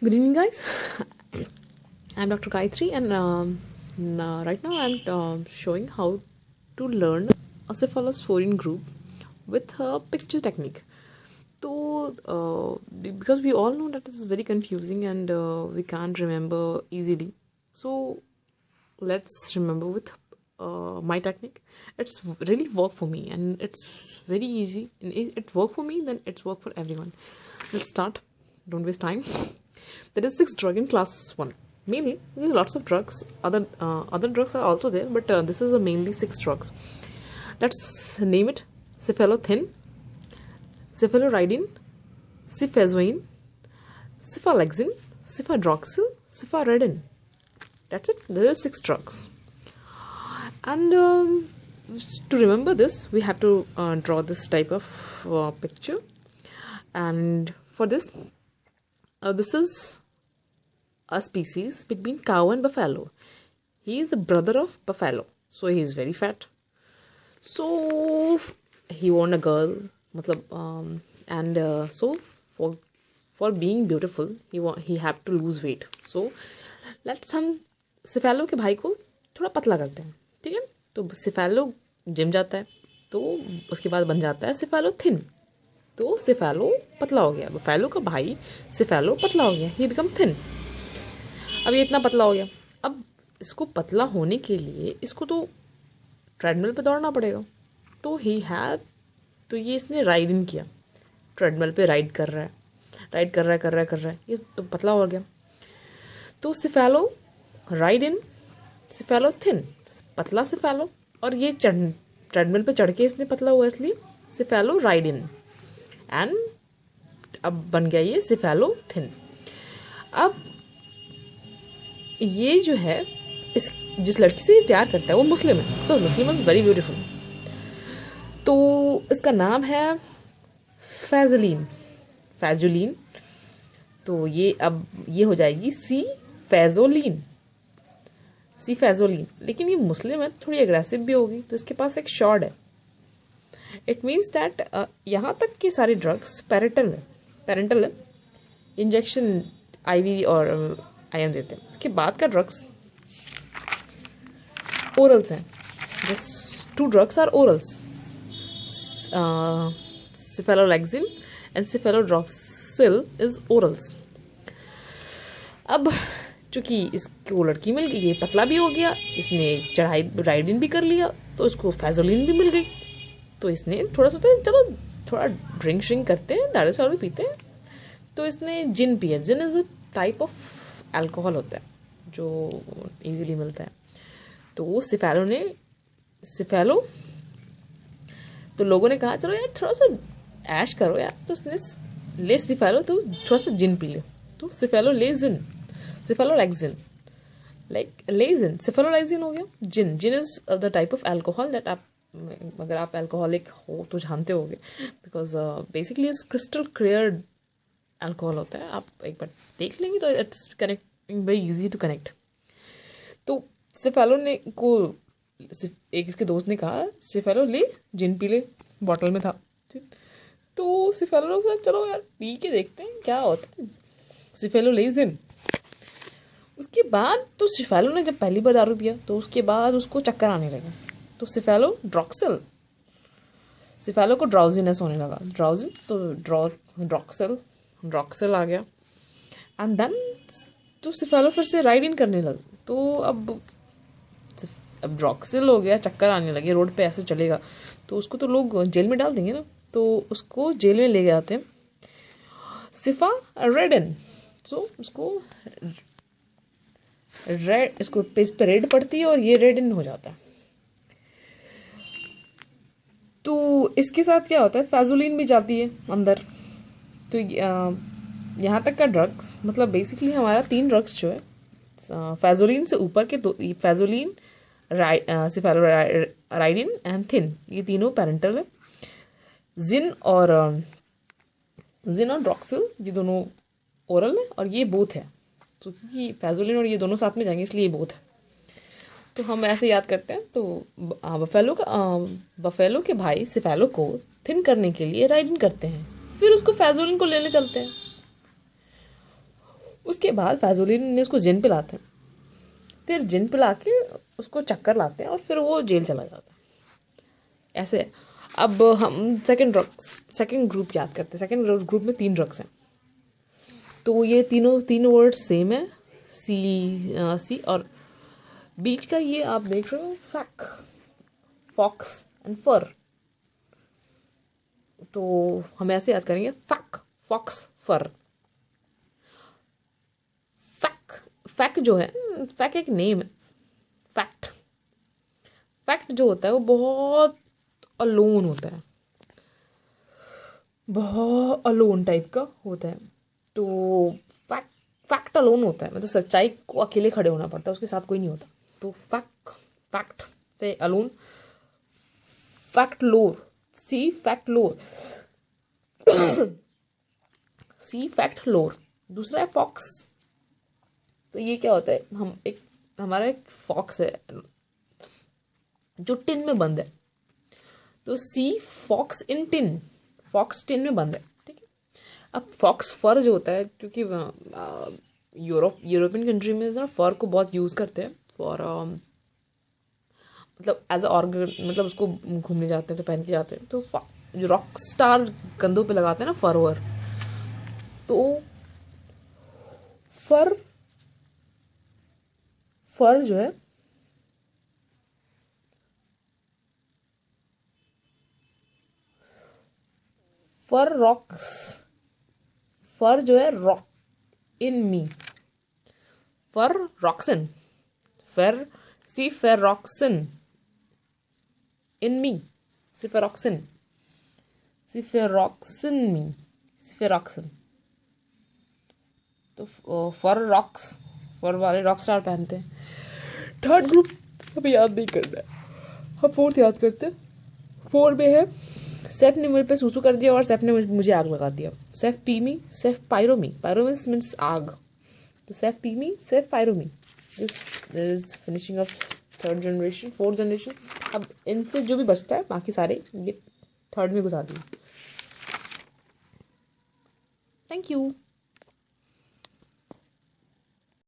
Good evening, guys. I'm Dr. Gayatri, and right now I'm showing how to learn a cephalosporin group with a picture technique. So, because we all know that this is very confusing and we can't remember easily. So, let's remember with my technique. It's really worked for me, and it's very easy. And it worked for me, then it's worked for everyone. Let's start. Don't waste time. There is 6 drug in class 1. Mainly, there are lots of drugs. Other drugs are also there, but this is mainly 6 drugs. Let's name it: cephalothin, cephaloridin, cefazolin, cephalexin, cefadroxil, cefaredin. That's it. There are 6 drugs. And to remember this, we have to draw this type of picture. And for this, this is a species between cow and buffalo. He is the brother of buffalo, so he is very fat. So he want a girl, and so for being beautiful, he have to lose weight. So let's हम cephalo के भाई को थोड़ा पतला करते हैं, ठीक है? तो सिफेलो जिम जाता है, तो उसके बाद बन जाता है सिफेलोथिन. तो सिफेलो पतला हो गया, बुफेलो का भाई सिफेलो पतला हो गया, ही बिकम थिन. अब ये इतना पतला हो गया. अब इसको पतला होने के लिए इसको तो ट्रेडमिल पे दौड़ना पड़ेगा. तो तो ये इसने राइड इन किया, ट्रेडमिल पे राइड कर रहा है, ये तो पतला हो गया. तो cephalo ride in, cephalo thin, पतला सिफेलो, और ये ट्रेडमिल पे चढ़ के इसने पतला हुआ, इसलिए सिफेलो राइड इन. एंड अब बन गया ये सिफेलो थिन. अब ये जो है, जिस लड़की से प्यार करता है वो मुस्लिम है, तो मुस्लिम इज़ वेरी ब्यूटीफुल. तो इसका नाम है फैजुलीन. तो ये अब ये हो जाएगी फैजोलीन. लेकिन ये मुस्लिम है, थोड़ी एग्रेसिव भी होगी, तो इसके पास एक शॉर्ड है. इट मीन्स दैट यहाँ तक के सारे ड्रग्स पेरेंटल है, इंजेक्शन आईवी और आईएम देते हैं. इसके बाद का ड्रग्स ओरल्स हैं. This 2 drugs are orals, cephaloxin and cephadroxil is orals. अब चूंकि इसको लड़की मिल गई, ये पतला भी हो गया, इसने चढ़ाई राइडिन भी कर लिया, तो इसको फैजोलिन भी मिल गई. तो इसने थोड़ा सोचा चलो थोड़ा ड्रिंक श्रिंक करते हैं, दारू शारू पीते हैं. तो इसने जिन पिया. Gin is a type of alcohol होता है जो इजीली मिलता है. तो सिफेलो तो लोगों ने कहा चलो यार थोड़ा सा ऐश करो यार, तो उसने ले सिफेलो, तो थोड़ा सा जिन पी ले. तो सिफेलोलैक्सिन सिफेलोलैक्सिन हो गया. Gin is the type of alcohol that अगर आप अल्कोहलिक हो तो जानते होगे, because basically is crystal clear alcohol होता है. आप एक बार देख लेंगे तो it's connecting very easy to connect. तो सिफेलो ने को एक इसके दोस्त ने कहा सिफेलो ले जिन पी ले, बॉटल में था. तो सिफेलो ने कहा चलो यार पी के देखते हैं क्या होता है. सिफेलो ले जिन. उसके बाद तो सिफेलो ने जब पहली बार दारू पिया तो उसके बाद उसको चक्कर आने लगा. तो सिफेलो को ड्राउजीनेस होने लगा. तो ड्रॉक्सिल आ गया. एंड देन तो सिफेलो फिर से राइड इन करने लगा. तो अब ड्रॉक्सिल हो गया, चक्कर आने लगे, रोड पे ऐसे चलेगा तो उसको तो लोग जेल में डाल देंगे ना. तो उसको जेल में ले गए आते हैं सिफारेडिन. सो इसको इस पे रेड पड़ती है और ये रेड इन हो जाता है. तो इसके साथ क्या होता है, फैजोलिन भी जाती है अंदर. तो यहाँ तक का ड्रग्स मतलब बेसिकली हमारा 3 ड्रग्स जो है, फैजोलिन से ऊपर के 2, फैजोलिन, सिफेलोराइडिन एंड थिन, ये तीनों पेरेंटल है. जिन और ड्रॉक्सिल ये दोनों ओरल है, और ये बोथ है. तो क्योंकि फैजोलिन और ये दोनों साथ में जाएंगे इसलिए ये बोथ है. तो हम ऐसे याद करते हैं. तो बफेलो के भाई सिफेलो को थिन करने के लिए राइडिन करते हैं, फिर उसको फैजोलिन को लेने चलते हैं. उसके बाद फैजुलिन ने उसको जिन पिलाते हैं, फिर जिन पिला के उसको चक्कर लाते हैं और फिर वो जेल चला जाता है। ऐसे है। अब हम सेकंड ग्रुप याद करते हैं। सेकंड ग्रुप में 3 ड्रग्स हैं। तो ये तीन वर्ड सेम है, सी और बीच का ये आप देख रहे हो फैक, फॉक्स एंड फर। तो हम ऐसे याद करेंगे फैक, फॉक्स, फर। फैक्ट जो है, फैक्ट एक नेम है। फैक्ट जो होता है वो बहुत अलोन होता है, बहुत अलोन टाइप का होता है। तो फैक्ट अलोन होता है, मतलब सच्चाई को अकेले खड़े होना पड़ता है, उसके साथ कोई नहीं होता। तो फैक्ट से अलोन। फैक्ट लोर, सी फैक्ट लोर, सी फैक्ट लोर। दूसरा है फॉक्स। तो ये क्या होता है, हमारा एक फॉक्स है जो टिन में बंद है। तो सी फॉक्स इन टिन, फॉक्स टिन में बंद है, ठीक है। अब फॉक्स फर जो होता है, क्योंकि यूरोपियन कंट्री में ना फर को बहुत यूज़ करते हैं फॉर मतलब एज अ ऑर्गन, मतलब उसको घूमने जाते हैं तो पहन के जाते हैं। तो जो रॉक स्टार कंधों पे लगाते हैं ना फर वर, तो फर जो है फर जो है रॉक इन मी, फर रॉक्सन, फेरॉक्सिन इन मी, सिफेरॉक्सिन मी, सिफेरॉक्सिन। तो फर वाले रॉक स्टार पहनते हैं। थर्ड ग्रुप हमें याद नहीं करना है, हम फोर्थ याद करते हैं। 4 में है सेफ ने मुझे पे सूसू कर दिया और सेफ ने मुझे आग लगा दिया। Cefepime, cefpirome, pyro means आग। तो cefepime, cefpirome. This is finishing of fourth generation. अब इनसे जो भी बचता है बाकी सारे ये थर्ड में घुसा दिए। Thank you.